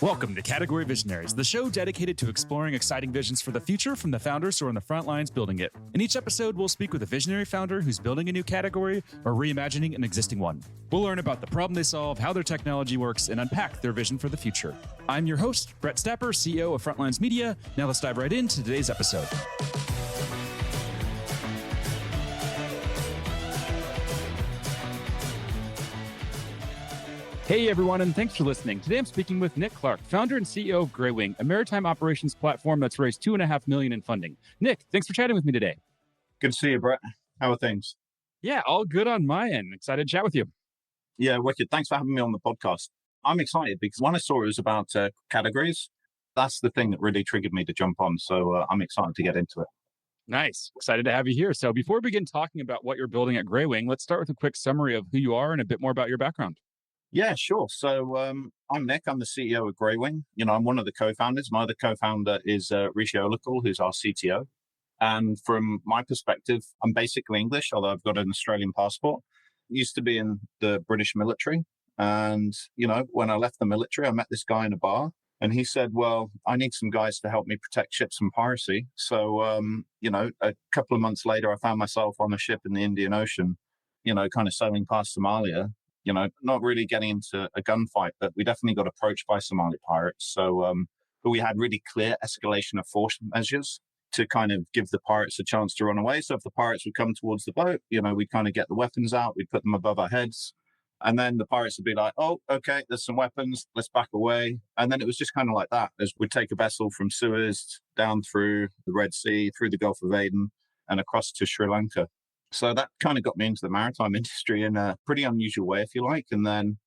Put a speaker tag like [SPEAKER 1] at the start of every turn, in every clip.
[SPEAKER 1] Welcome to Category Visionaries, the show dedicated to exploring exciting visions for the future from the founders who are on the front lines building it. In each episode, we'll speak with a visionary founder who's building a new category or reimagining an existing one. We'll learn about the problem they solve, how their technology works, and unpack their vision for the future. I'm your host, Brett Stapper, CEO of Frontlines Media. Now let's dive right into today's episode. Hey everyone, and thanks for listening. Today I'm speaking with Nick Clarke, founder and CEO of Greywing, a maritime operations platform that's raised $2.5 million in funding. Nick, thanks for chatting with me today.
[SPEAKER 2] Good to see you, Brett. How are things?
[SPEAKER 1] Yeah, all good on my end. Excited to chat with you.
[SPEAKER 2] Yeah, wicked. Thanks for having me on the podcast. I'm excited because when I saw it was about categories, that's the thing that really triggered me to jump on. So I'm excited to get into it.
[SPEAKER 1] Nice. Excited to have you here. So before we begin talking about what you're building at Greywing, let's start with a quick summary of who you are and a bit more about your background.
[SPEAKER 2] Yeah, sure. So I'm Nick. I'm the CEO of Greywing. I'm one of the co-founders. My other co-founder is Rishi Olakul, who's our CTO. And from my perspective, I'm basically English, although I've got an Australian passport. Used to be in the British military. And, when I left the military, I met this guy in a bar. And he said, well, I need some guys to help me protect ships from piracy. So, a couple of months later, I found myself on a ship in the Indian Ocean, kind of sailing past Somalia. Not really getting into a gunfight, but we definitely got approached by Somali pirates. So, but we had really clear escalation of force measures to kind of give the pirates a chance to run away. So if the pirates would come towards the boat, we'd kind of get the weapons out, we'd put them above our heads. And then the pirates would be like, oh, okay, there's some weapons, let's back away. And then it was just kind of like that, as we'd take a vessel from Suez down through the Red Sea, through the Gulf of Aden, and across to Sri Lanka. So that kind of got me into the maritime industry in a pretty unusual way, if you like. And then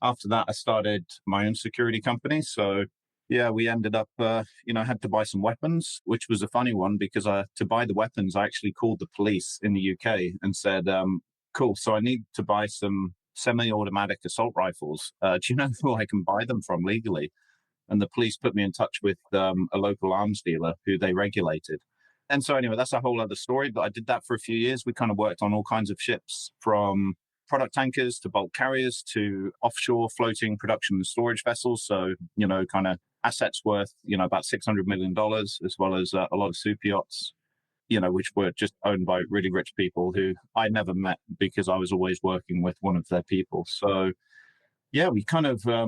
[SPEAKER 2] after that, I started my own security company. So yeah, we ended up, had to buy some weapons, which was a funny one because to buy the weapons, I actually called the police in the UK and said, cool, so I need to buy some semi-automatic assault rifles. Do you know who I can buy them from legally? And the police put me in touch with a local arms dealer who they regulated. And so anyway, that's a whole other story, but I did that for a few years. We kind of worked on all kinds of ships, from product tankers to bulk carriers to offshore floating production and storage vessels. So, kind of assets worth, about $600 million, as well as a lot of super yachts, which were just owned by really rich people who I never met because I was always working with one of their people. So yeah, we kind of, I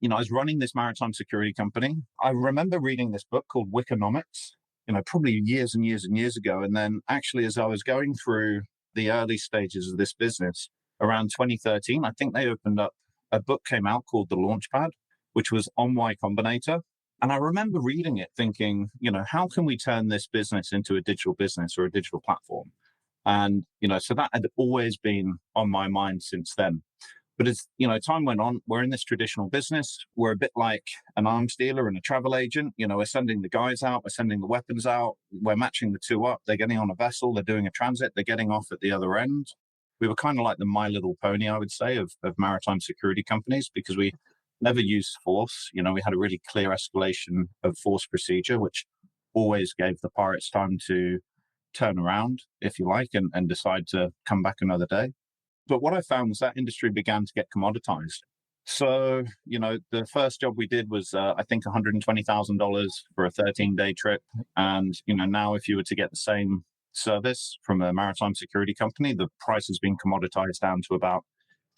[SPEAKER 2] was running this maritime security company. I remember reading this book called Wickonomics, probably years and years and years ago. And then actually, as I was going through the early stages of this business around 2013, I think they opened up, a book came out called The Launchpad, which was on Y Combinator. And I remember reading it thinking, how can we turn this business into a digital business or a digital platform? And, so that had always been on my mind since then. But as, time went on, we're in this traditional business. We're a bit like an arms dealer and a travel agent. We're sending the guys out, we're sending the weapons out, we're matching the two up. They're getting on a vessel, they're doing a transit, they're getting off at the other end. We were kind of like the My Little Pony, I would say, of maritime security companies, because we never used force. We had a really clear escalation of force procedure, which always gave the pirates time to turn around, if you like, and decide to come back another day. But what I found was that industry began to get commoditized. So, the first job we did was, I think, $120,000 for a 13-day trip. And, now if you were to get the same service from a maritime security company, the price has been commoditized down to about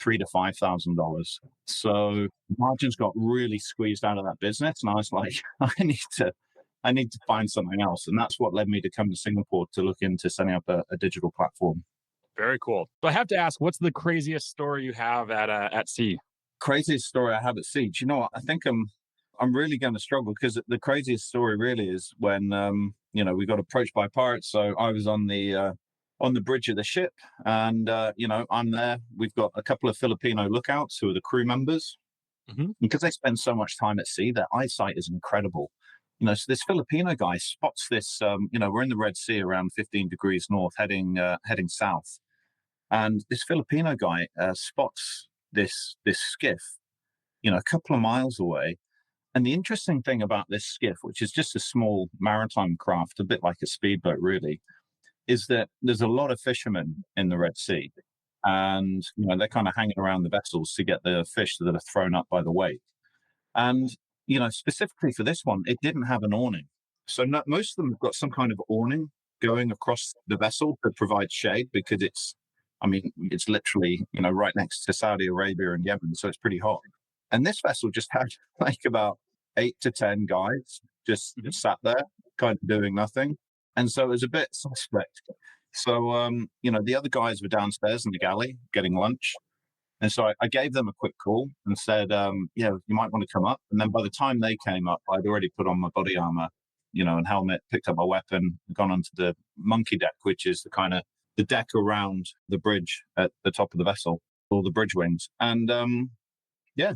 [SPEAKER 2] $3,000 to $5,000. So margins got really squeezed out of that business. And I was like, I need to find something else. And that's what led me to come to Singapore to look into setting up a digital platform.
[SPEAKER 1] Very cool. So I have to ask, what's the craziest story you have at sea?
[SPEAKER 2] Craziest story I have at sea? Do you know what? I think I'm really going to struggle, because the craziest story really is when, we got approached by pirates. So I was on the bridge of the ship and, I'm there. We've got a couple of Filipino lookouts who are the crew members. Mm-hmm. Because they spend so much time at sea, their eyesight is incredible. So this Filipino guy spots this, we're in the Red Sea around 15 degrees north, heading south. And this Filipino guy spots this skiff, a couple of miles away. And the interesting thing about this skiff, which is just a small maritime craft, a bit like a speedboat really, is that there's a lot of fishermen in the Red Sea. And, they're kind of hanging around the vessels to get the fish that are thrown up by the wake. And, specifically for this one, it didn't have an awning. So most of them have got some kind of awning going across the vessel to provide shade because it's literally, right next to Saudi Arabia and Yemen. So it's pretty hot. And this vessel just had like about 8 to 10 guys just sat there kind of doing nothing. And so it was a bit suspect. So, the other guys were downstairs in the galley getting lunch. And so I gave them a quick call and said, you might want to come up. And then by the time they came up, I'd already put on my body armor, and helmet, picked up my weapon, gone onto the monkey deck, which is the deck around the bridge at the top of the vessel, or the bridge wings. And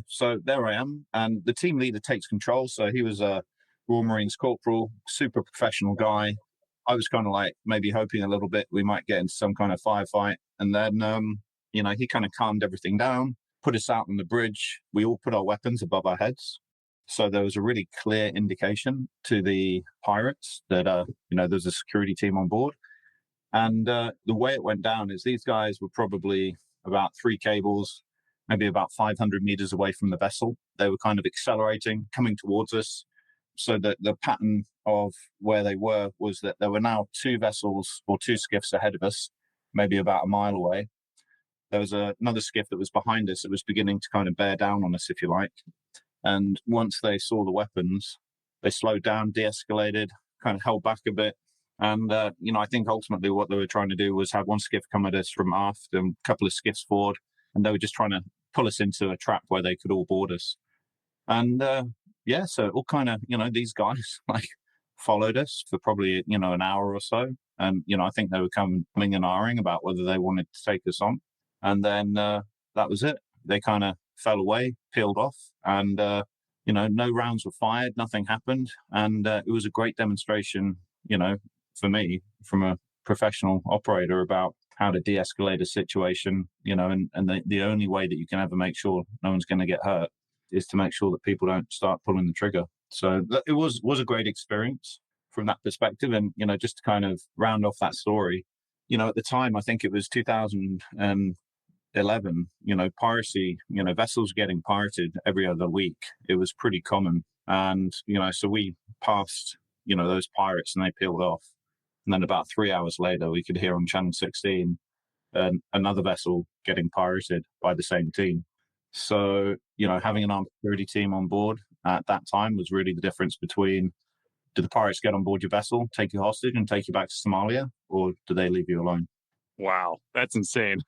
[SPEAKER 2] so there I am. And the team leader takes control. So he was a Royal Marines corporal, super professional guy. I was kind of like maybe hoping a little bit we might get into some kind of firefight. And then, he kind of calmed everything down, put us out on the bridge. We all put our weapons above our heads. So there was a really clear indication to the pirates that, there's a security team on board. And the way it went down is these guys were probably about 3 cables, maybe about 500 meters away from the vessel. They were kind of accelerating, coming towards us. So the pattern of where they were was that there were now 2 vessels or 2 skiffs ahead of us, maybe about a mile away. There was another skiff that was behind us that was beginning to kind of bear down on us, if you like. And once they saw the weapons, they slowed down, de-escalated, kind of held back a bit. And, I think ultimately what they were trying to do was have one skiff come at us from aft and a couple of skiffs forward. And they were just trying to pull us into a trap where they could all board us. And, so it all kind of, these guys like followed us for probably, an hour or so. And, I think they were coming and ahhing about whether they wanted to take us on. And then that was it. They kind of fell away, peeled off, and, no rounds were fired, nothing happened. And it was a great demonstration, for me, from a professional operator about how to de-escalate a situation, and the only way that you can ever make sure no one's going to get hurt is to make sure that people don't start pulling the trigger. So it was a great experience from that perspective. And, just to kind of round off that story, at the time, I think it was 2011, piracy, vessels getting pirated every other week. It was pretty common. And, so we passed, those pirates and they peeled off. And then about 3 hours later, we could hear on Channel 16 another vessel getting pirated by the same team. So, having an armed security team on board at that time was really the difference between, do the pirates get on board your vessel, take you hostage and take you back to Somalia, or do they leave you alone?
[SPEAKER 1] Wow, that's insane.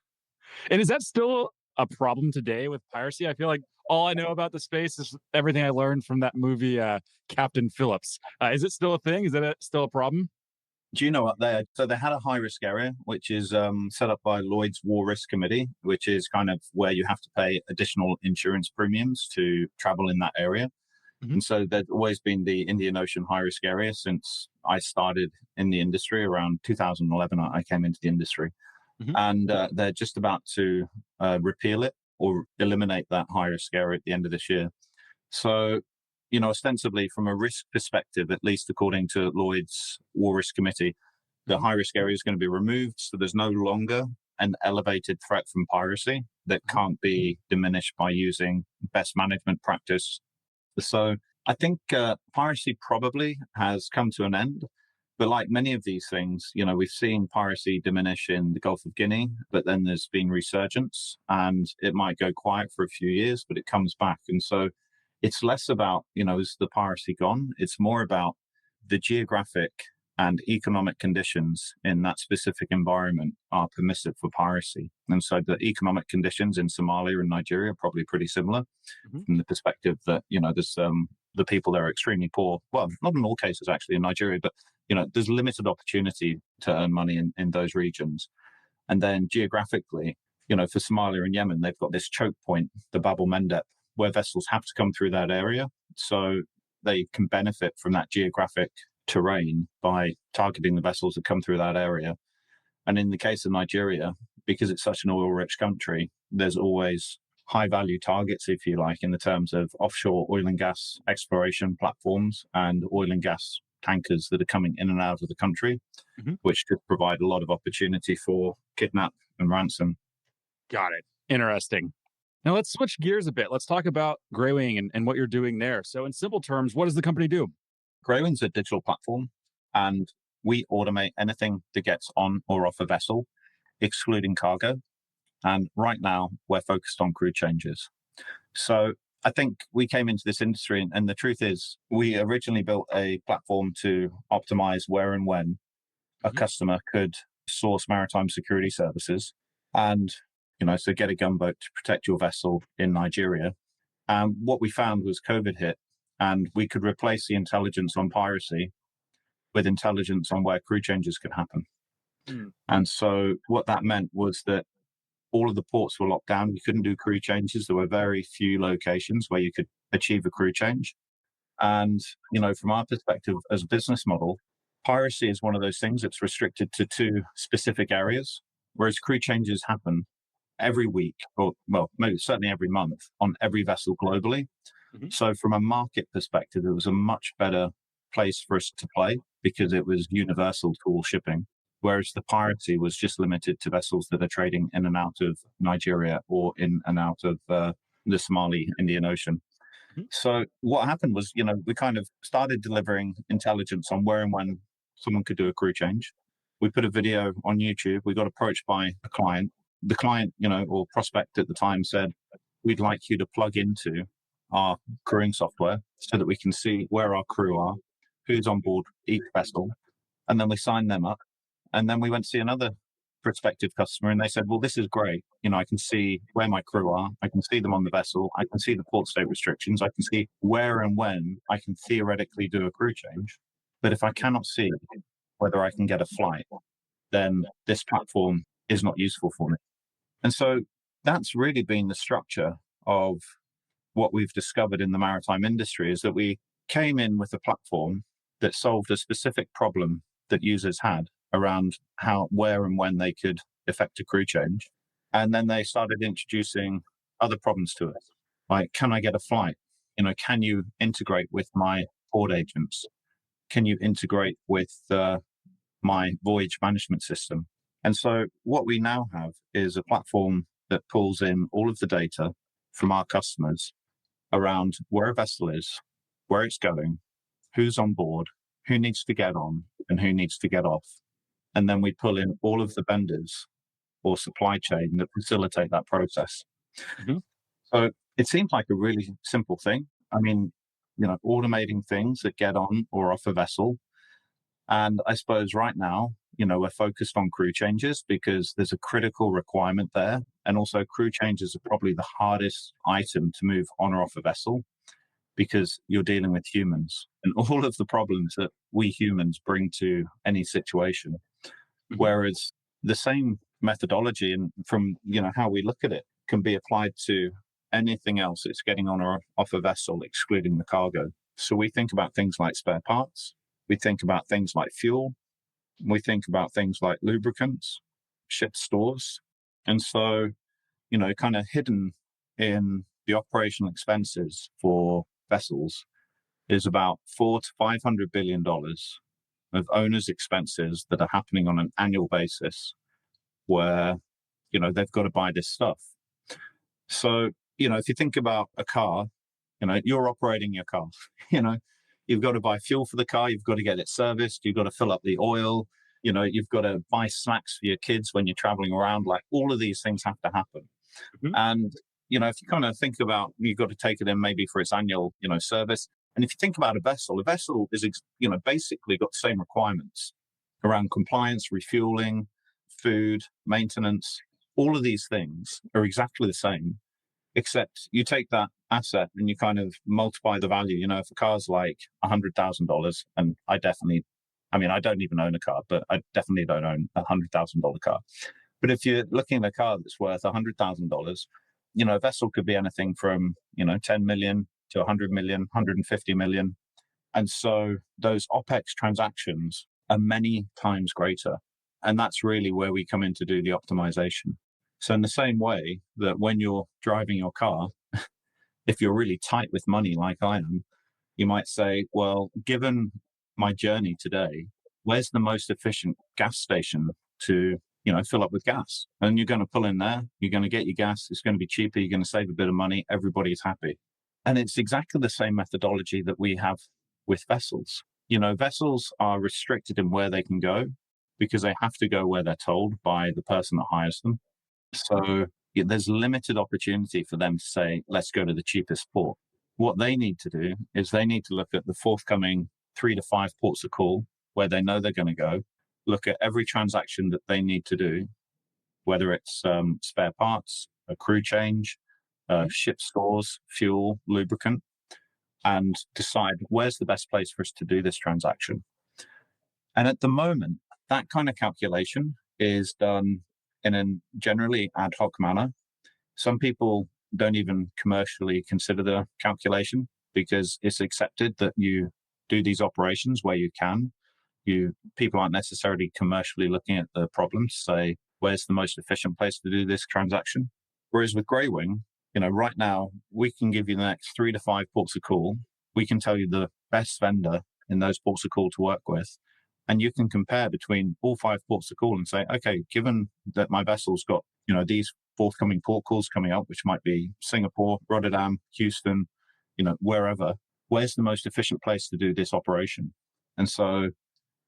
[SPEAKER 1] And is that still a problem today with piracy? I feel like all I know about the space is everything I learned from that movie, Captain Phillips. Is it still a thing? Is that still a problem?
[SPEAKER 2] Do you know what so they had a high risk area, which is set up by Lloyd's War Risk Committee, which is kind of where you have to pay additional insurance premiums to travel in that area. Mm-hmm. And so there's always been the Indian Ocean high risk area since I started in the industry around 2011. I came into the industry. Mm-hmm. And they're just about to repeal it or eliminate that high risk area at the end of this year. So, ostensibly from a risk perspective, at least according to Lloyd's War Risk Committee, the high risk area is going to be removed. So there's no longer an elevated threat from piracy that can't be diminished by using best management practice. So I think piracy probably has come to an end. But like many of these things, we've seen piracy diminish in the Gulf of Guinea, but then there's been resurgence and it might go quiet for a few years, but it comes back. And so it's less about, is the piracy gone? It's more about the geographic and economic conditions in that specific environment are permissive for piracy. And so the economic conditions in Somalia and Nigeria are probably pretty similar from the perspective that, there's the people there are extremely poor. Well, not in all cases actually in Nigeria, but there's limited opportunity to earn money in those regions. And then geographically, for Somalia and Yemen, they've got this choke point, the Bab el-Mandeb, where vessels have to come through that area. So they can benefit from that geographic terrain by targeting the vessels that come through that area. And in the case of Nigeria, because it's such an oil-rich country, there's always high-value targets, if you like, in the terms of offshore oil and gas exploration platforms and oil and gas tankers that are coming in and out of the country, which could provide a lot of opportunity for kidnap and ransom.
[SPEAKER 1] Got it. Interesting. Now let's switch gears a bit. Let's talk about Greywing and what you're doing there. So, in simple terms, what does the company do?
[SPEAKER 2] Greywing's a digital platform, and we automate anything that gets on or off a vessel, excluding cargo. And right now, we're focused on crew changes. So I think we came into this industry, and the truth is, we originally built a platform to optimize where and when a
[SPEAKER 1] Mhm.
[SPEAKER 2] customer could source maritime security services and, so get a gunboat to protect your vessel in Nigeria. And what we found was COVID hit, and we could replace the intelligence on piracy with intelligence on where crew changes could happen.
[SPEAKER 1] Mm.
[SPEAKER 2] And so what that meant was that all of the ports were locked down. You couldn't do crew changes. There were very few locations where you could achieve a crew change. And, from our perspective as a business model, piracy is one of those things that's restricted to two specific areas, whereas crew changes happen every week, or, well, maybe certainly every month on every vessel globally.
[SPEAKER 1] Mhm.
[SPEAKER 2] So from a market perspective, it was a much better place for us to play because it was universal to all shipping. Whereas the piracy was just limited to vessels that are trading in and out of Nigeria or in and out of the Somali Indian Ocean.
[SPEAKER 1] Mhm.
[SPEAKER 2] So what happened was, we kind of started delivering intelligence on where and when someone could do a crew change. We put a video on YouTube. We got approached by a client. The client, or prospect at the time said, we'd like you to plug into our crewing software so that we can see where our crew are, who's on board each vessel. And then we signed them up. And then we went to see another prospective customer and they said, well, this is great. I can see where my crew are. I can see them on the vessel. I can see the port state restrictions. I can see where and when I can theoretically do a crew change. But if I cannot see whether I can get a flight, then this platform is not useful for me. And so that's really been the structure of what we've discovered in the maritime industry is that we came in with a platform that solved a specific problem that users had around how, where, and when they could effect a crew change. And then they started introducing other problems to us. Like, can I get a flight? Can you integrate with my board agents? Can you integrate with my voyage management system? And so what we now have is a platform that pulls in all of the data from our customers around where a vessel is, where it's going, who's on board, who needs to get on, and who needs to get off. And then we pull in all of the vendors or supply chain that facilitate that process.
[SPEAKER 1] Mhm.
[SPEAKER 2] So it seems like a really simple thing. I mean, automating things that get on or off a vessel. And I suppose right now, we're focused on crew changes because there's a critical requirement there. And also, crew changes are probably the hardest item to move on or off a vessel because you're dealing with humans and all of the problems that we humans bring to any situation.
[SPEAKER 1] Mhm.
[SPEAKER 2] Whereas the same methodology and from, how we look at it can be applied to anything else that's getting on or off a vessel, excluding the cargo. So we think about things like spare parts. We think about things like fuel. We think about things like lubricants, ship stores. And so, kind of hidden in the operational expenses for vessels is about $400 to $500 billion of owners' expenses that are happening on an annual basis where, they've got to buy this stuff. So, if you think about a car, you're operating your car, you've got to buy fuel for the car, you've got to get it serviced, you've got to fill up the oil, you've got to buy snacks for your kids when you're traveling around. Like all of these things have to happen.
[SPEAKER 1] Mhm.
[SPEAKER 2] And, if you kind of think about, you've got to take it in maybe for its annual, service. And if you think about a vessel is, basically got the same requirements around compliance, refueling, food, maintenance. All of these things are exactly the same, except you take that asset and you kind of multiply the value. If a car's like $100,000, and I don't even own a car, but I definitely don't own $100,000 car. But if you're looking at a car that's worth $100,000, a vessel could be anything from, 10 million to 100 million, 150 million. And so those OPEX transactions are many times greater. And that's really where we come in to do the optimization. So in the same way that when you're driving your car, if you're really tight with money like I am, you might say, well, given my journey today, where's the most efficient gas station to fill up with gas. And you're going to pull in there, you're going to get your gas, it's going to be cheaper, you're going to save a bit of money, everybody's happy. And it's exactly the same methodology that we have with vessels. Vessels are restricted in where they can go because they have to go where they're told by the person that hires them. So there's limited opportunity for them to say, let's go to the cheapest port. What they need to do is they need to look at the forthcoming 3 to 5 ports of call where they know they're going to go, look at every transaction that they need to do, whether it's spare parts, a crew change, ship stores, fuel, lubricant, and decide where's the best place for us to do this transaction. And at the moment, that kind of calculation is done in a generally ad hoc manner. Some people don't even commercially consider the calculation because it's accepted that you do these operations where you can. People aren't necessarily commercially looking at the problem to say, where's the most efficient place to do this transaction? Whereas with Greywing, right now, we can give you the next 3 to 5 ports of call. We can tell you the best vendor in those ports of call to work with. And you can compare between all 5 ports of call and say, okay, given that my vessel's got, these forthcoming port calls coming up, which might be Singapore, Rotterdam, Houston, wherever, where's the most efficient place to do this operation? And so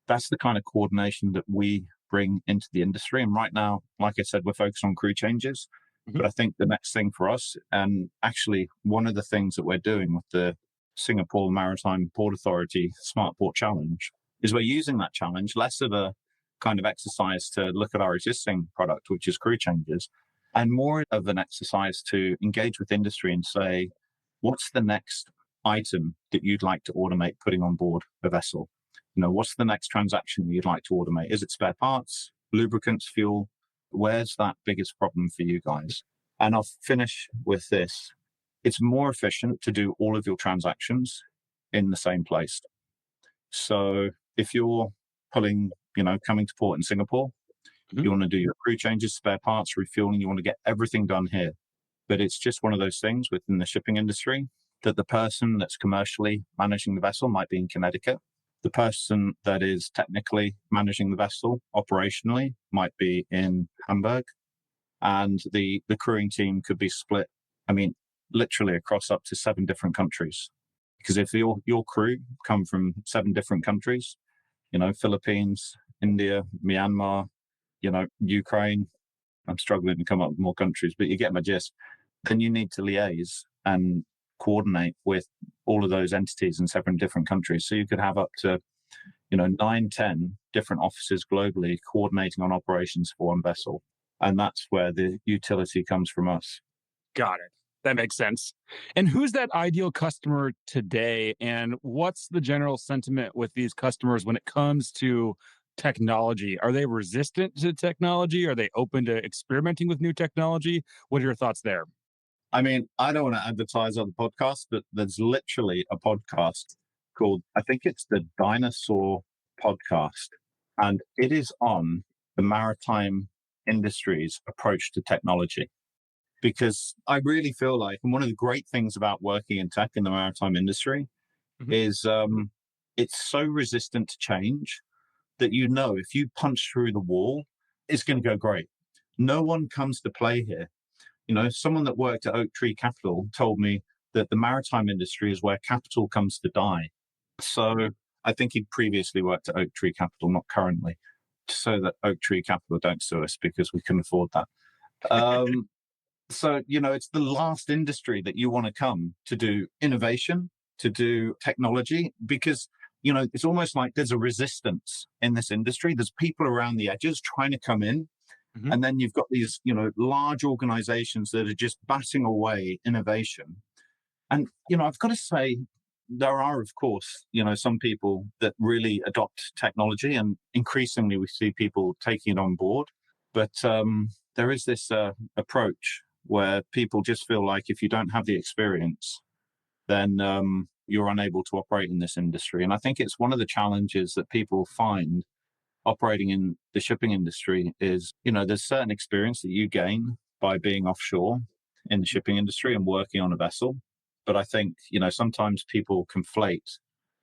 [SPEAKER 2] that's the kind of coordination that we bring into the industry. And right now, like I said, we're focused on crew changes. Mm-hmm. But I think the next thing for us, and actually one of the things that we're doing with the Singapore Maritime Port Authority Smart Port Challenge, is we're using that challenge less of a kind of exercise to look at our existing product, which is crew changes, and more of an exercise to engage with industry and say, what's the next item that you'd like to automate putting on board a vessel? What's the next transaction you'd like to automate? Is it spare parts, lubricants, fuel? Where's that biggest problem for you guys? And I'll finish with this. It's more efficient to do all of your transactions in the same place. So if you're coming to port in Singapore, mm-hmm. you want to do your crew changes, spare parts, refueling, you want to get everything done here. But it's just one of those things within the shipping industry that the person that's commercially managing the vessel might be in Connecticut. The person that is technically managing the vessel operationally might be in Hamburg. And the crewing team could be split, literally across up to 7 different countries. Because if your crew come from 7 different countries, Philippines, India, Myanmar, Ukraine, I'm struggling to come up with more countries, but you get my gist, then you need to liaise and coordinate with all of those entities in 7 different countries. So you could have up to, 9, 10 different offices globally coordinating on operations for one vessel. And that's where the utility comes from us.
[SPEAKER 1] Got it. That makes sense. And who's that ideal customer today? And what's the general sentiment with these customers when it comes to technology? Are they resistant to technology? Are they open to experimenting with new technology? What are your thoughts there?
[SPEAKER 2] I don't want to advertise on the podcast, but there's literally a podcast called, I think it's the Dinosaur Podcast. And it is on the maritime industry's approach to technology. Because I really feel like, and one of the great things about working in tech in the maritime industry mm-hmm. is it's so resistant to change that if you punch through the wall, it's going to go great. No one comes to play here. Someone that worked at Oak Tree Capital told me that the maritime industry is where capital comes to die. So I think he'd previously worked at Oak Tree Capital, not currently, so that Oak Tree Capital don't sue us because we can afford that. So, it's the last industry that you want to come to do innovation, to do technology, because, it's almost like there's a resistance in this industry. There's people around the edges trying to come in. Mm-hmm. And then you've got these, large organizations that are just batting away innovation. And, I've got to say, there are, of course, some people that really adopt technology, and increasingly we see people taking it on board. But there is this approach where people just feel like if you don't have the experience, then you're unable to operate in this industry. And I think it's one of the challenges that people find operating in the shipping industry is, there's certain experience that you gain by being offshore in the shipping industry and working on a vessel. But I think, sometimes people conflate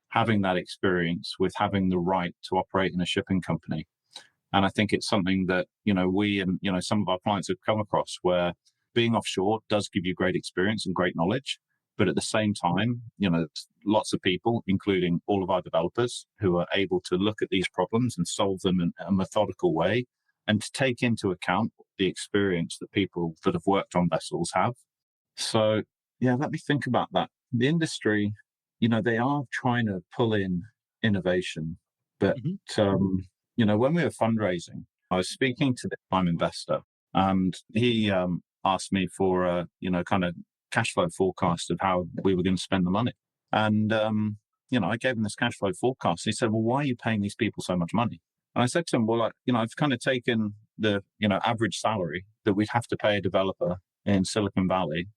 [SPEAKER 2] having that experience with having the right to operate in a shipping company. And I think it's something that, we and, some of our clients have come across where being offshore does give you great experience and great knowledge. But at the same time, lots of people, including all of our developers, who are able to look at these problems and solve them in a methodical way and to take into account the experience that people that have worked on vessels have. So, yeah, let me think about that. The industry, they are trying to pull in innovation, but, when we were fundraising, I was speaking to the prime investor and he asked me for a, kind of cash flow forecast of how we were going to spend the money. And, I gave him this cash flow forecast. He said, well, why are you paying these people so much money? And I said to him, well, I've kind of taken the, average salary that we'd have to pay a developer in Silicon Valley.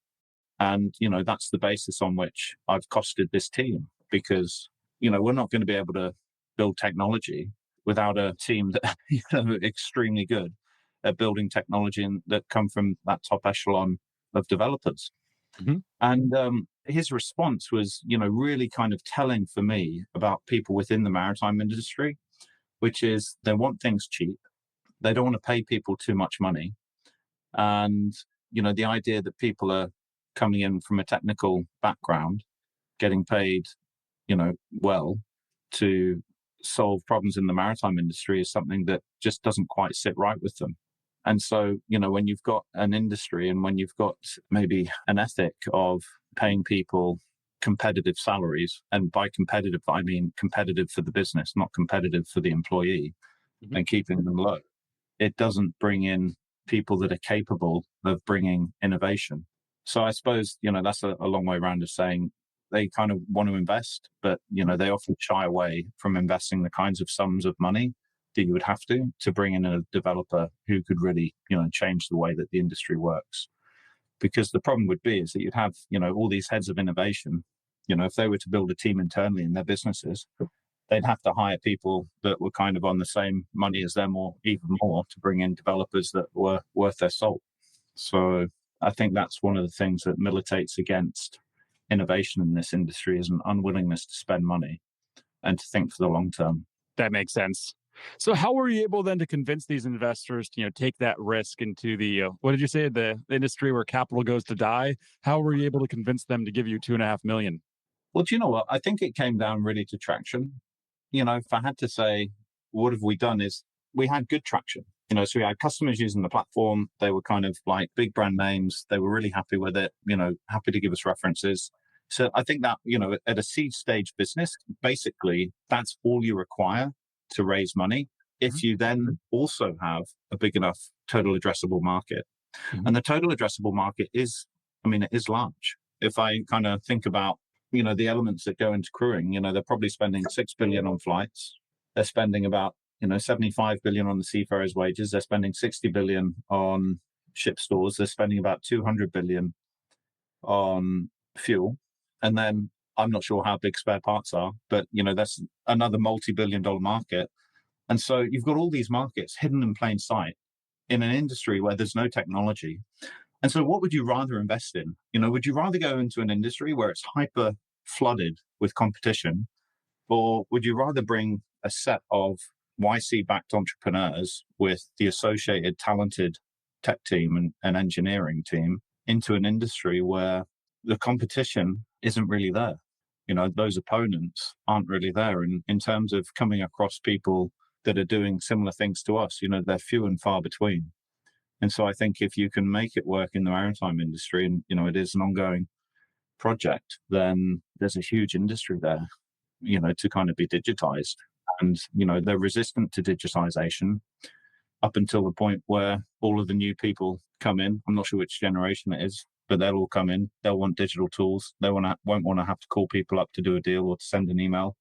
[SPEAKER 2] And, that's the basis on which I've costed this team because, we're not going to be able to build technology without a team that, extremely good at building technology and that come from that top echelon of developers. Mm-hmm. And his response was, really kind of telling for me about people within the maritime industry, which is they want things cheap. They don't want to pay people too much money. And, the idea that people are coming in from a technical background, getting paid, well to solve problems in the maritime industry is something that just doesn't quite sit right with them. And so, when you've got an industry and when you've got maybe an ethic of paying people competitive salaries, and by competitive, I mean competitive for the business, not competitive for the employee, and keeping them low, it doesn't bring in people that are capable of bringing innovation. So I suppose, that's a long way around of saying they kind of want to invest, but, they often shy away from investing the kinds of sums of money that you would have to bring in a developer who could really, change the way that the industry works. Because the problem would be is that you'd have, all these heads of innovation, if they were to build a team internally in their businesses, they'd have to hire people that were kind of on the same money as them or even more to bring in developers that were worth their salt. So I think that's one of the things that militates against innovation in this industry is an unwillingness to spend money and to think for the long term.
[SPEAKER 1] That makes sense. So how were you able then to convince these investors to, take that risk into the, what did you say, the industry where capital goes to die? How were you able to convince them to give you $2.5 million?
[SPEAKER 2] Well, do you know what? I think it came down really to traction. If I had to say, what have we done is we had good traction. So we had customers using the platform. They were kind of like big brand names. They were really happy with it, happy to give us references. So I think that, at a seed stage business, basically that's all you require to raise money. If you then also have a big enough total addressable market. And the total addressable market is large. If I kind of think about, the elements that go into crewing, they're probably spending $6 billion on flights. They're spending about, $75 billion on the seafarers' wages. They're spending $60 billion on ship stores. They're spending about $200 billion on fuel. And then I'm not sure how big spare parts are, but, that's another multi-billion-dollar market. And so you've got all these markets hidden in plain sight in an industry where there's no technology. And so what would you rather invest in? Would you rather go into an industry where it's hyper flooded with competition, or would you rather bring a set of YC-backed entrepreneurs with the associated talented tech team and engineering team into an industry where the competition isn't really there? Those opponents aren't really there. And in terms of coming across people that are doing similar things to us, they're few and far between. And so I think if you can make it work in the maritime industry and, it is an ongoing project, then there's a huge industry there, to kind of be digitized. And, they're resistant to digitization up until the point where all of the new people come in. I'm not sure which generation it is, but they'll all come in. They'll want digital tools. They won't want to have to call people up to do a deal or to send an email.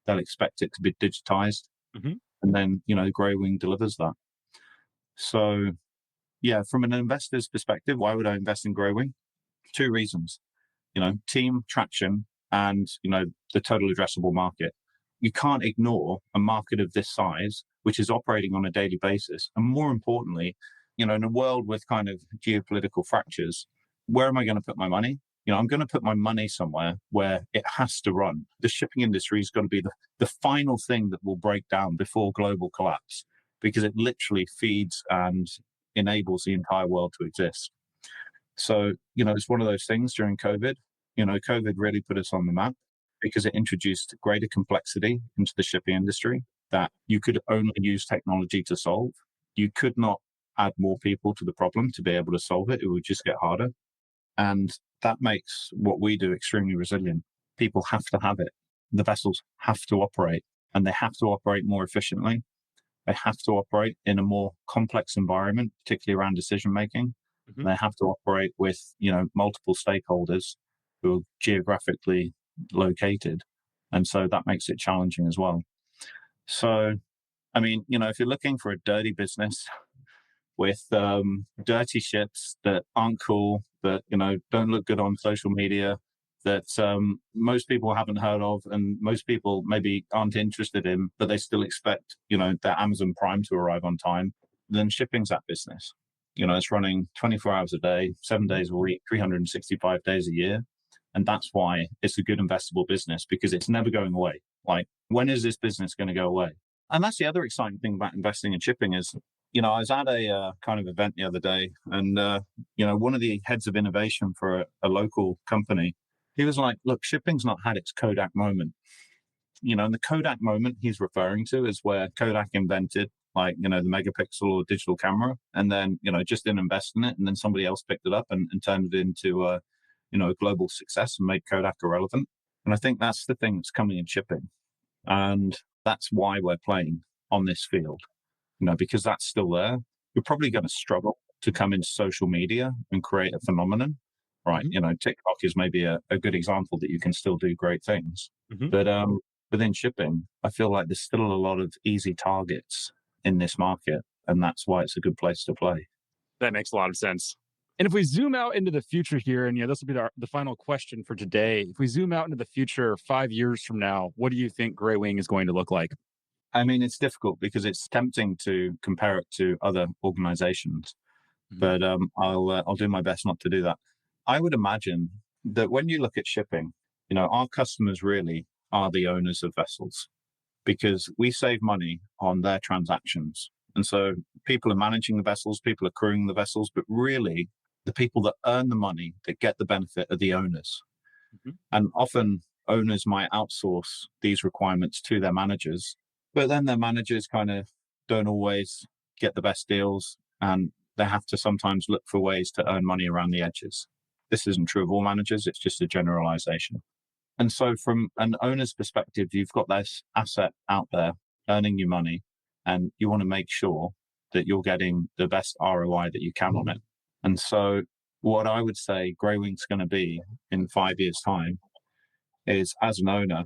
[SPEAKER 2] They'll expect it to be digitized. And then, Greywing delivers that. So, yeah, from an investor's perspective, why would I invest in Greywing? 2 reasons, team traction and, the total addressable market. You can't ignore a market of this size, which is operating on a daily basis. And more importantly, in a world with kind of geopolitical fractures, where am I going to put my money? I'm going to put my money somewhere where it has to run. The shipping industry is going to be the final thing that will break down before global collapse. because it literally feeds and enables the entire world to exist. So, it's one of those things during COVID. COVID really put us on the map because it introduced greater complexity into the shipping industry that you could only use technology to solve. You could not add more people to the problem to be able to solve it. It would just get harder. And that makes what we do extremely resilient. People have to have it. The vessels have to operate, and they have to operate more efficiently. They have to operate in a more complex environment, particularly around decision making. Mm-hmm. They have to operate with, multiple stakeholders who are geographically located. And so that makes it challenging as well. So, if you're looking for a dirty business with dirty ships that aren't cool, that, don't look good on social media, that most people haven't heard of and most people maybe aren't interested in, but they still expect, their Amazon Prime to arrive on time, then shipping's that business. It's running 24 hours a day, 7 days a week, 365 days a year. And that's why it's a good investable business, because it's never going away. Like, when is this business going to go away? And that's the other exciting thing about investing in shipping is, I was at a kind of event the other day, and, one of the heads of innovation for a local company, he was like, look, shipping's not had its Kodak moment. And the Kodak moment he's referring to is where Kodak invented, the megapixel or digital camera, and then, just didn't invest in it. And then somebody else picked it up and turned it into a global success and made Kodak irrelevant. And I think that's the thing that's coming in shipping. And that's why we're playing on this field, because that's still there. You're probably going to struggle to come into social media and create a phenomenon, right? Mm-hmm. TikTok is maybe a good example that you can still do great things. Mm-hmm. But within shipping, I feel like there's still a lot of easy targets in this market. And that's why it's a good place to play.
[SPEAKER 1] That makes a lot of sense. And if we zoom out into the future here, and this will be the final question for today. If we zoom out into the future 5 years from now, what do you think Greywing is going to look like?
[SPEAKER 2] It's difficult because it's tempting to compare it to other organizations, but I'll do my best not to do that. I would imagine that when you look at shipping, our customers really are the owners of vessels, because we save money on their transactions. And so people are managing the vessels, people are crewing the vessels, but really the people that earn the money, that get the benefit, are the owners. Mm-hmm. And often owners might outsource these requirements to their managers, but then their managers kind of don't always get the best deals, and they have to sometimes look for ways to earn money around the edges. This isn't true of all managers, it's just a generalization. And so from an owner's perspective, you've got this asset out there earning you money, and you want to make sure that you're getting the best ROI that you can on it. And so what I would say Greywing's going to be in 5 years' time is, as an owner,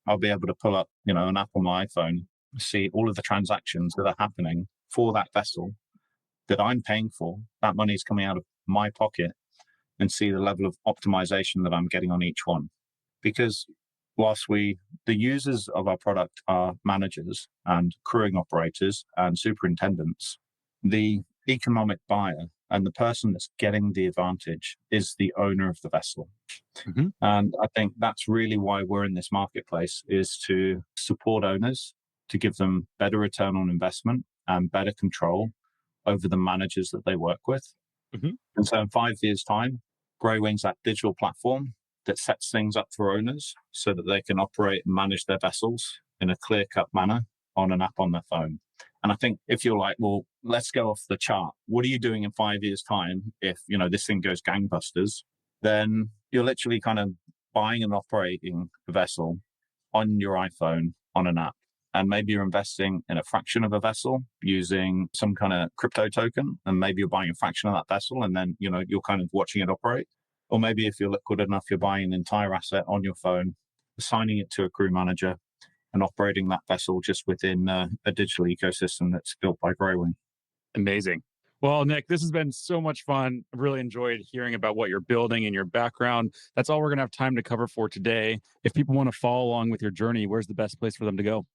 [SPEAKER 2] I'll be able to pull up, an app on my iPhone, see all of the transactions that are happening for that vessel that I'm paying for. That money is coming out of my pocket, and see the level of optimization that I'm getting on each one. Because whilst the users of our product are managers and crewing operators and superintendents, the economic buyer and the person that's getting the advantage is the owner of the vessel. Mm-hmm. And I think that's really why we're in this marketplace, is to support owners, to give them better return on investment and better control over the managers that they work with. Mm-hmm. And so in 5 years' time, Greywing's that digital platform that sets things up for owners so that they can operate and manage their vessels in a clear-cut manner on an app on their phone. And I think if you're like, well, let's go off the chart, what are you doing in 5 years' time if, this thing goes gangbusters? Then you're literally kind of buying and operating a vessel on your iPhone on an app. And maybe you're investing in a fraction of a vessel using some kind of crypto token. And maybe you're buying a fraction of that vessel, and then, you're kind of watching it operate. Or maybe if you're liquid enough, you're buying an entire asset on your phone, assigning it to a crew manager, and operating that vessel just within a digital ecosystem that's built by Greywing.
[SPEAKER 1] Amazing. Well, Nick, this has been so much fun. I've really enjoyed hearing about what you're building and your background. That's all we're going to have time to cover for today. If people want to follow along with your journey, where's the best place for them to go?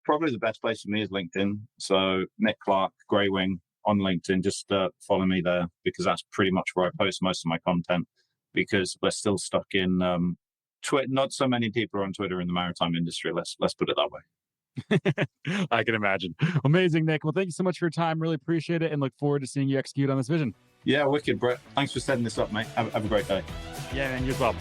[SPEAKER 2] Probably the best place for me is LinkedIn. So Nick Clarke, Greywing on LinkedIn, just follow me there, because that's pretty much where I post most of my content, because we're still stuck in Twitter. Not so many people are on Twitter in the maritime industry. Let's put it that way.
[SPEAKER 1] I can imagine. Amazing, Nick. Well, thank you so much for your time. Really appreciate it and look forward to seeing you execute on this vision.
[SPEAKER 2] Yeah, wicked, Brett. Thanks for setting this up, mate. Have a great day.
[SPEAKER 1] Yeah, man, you as well.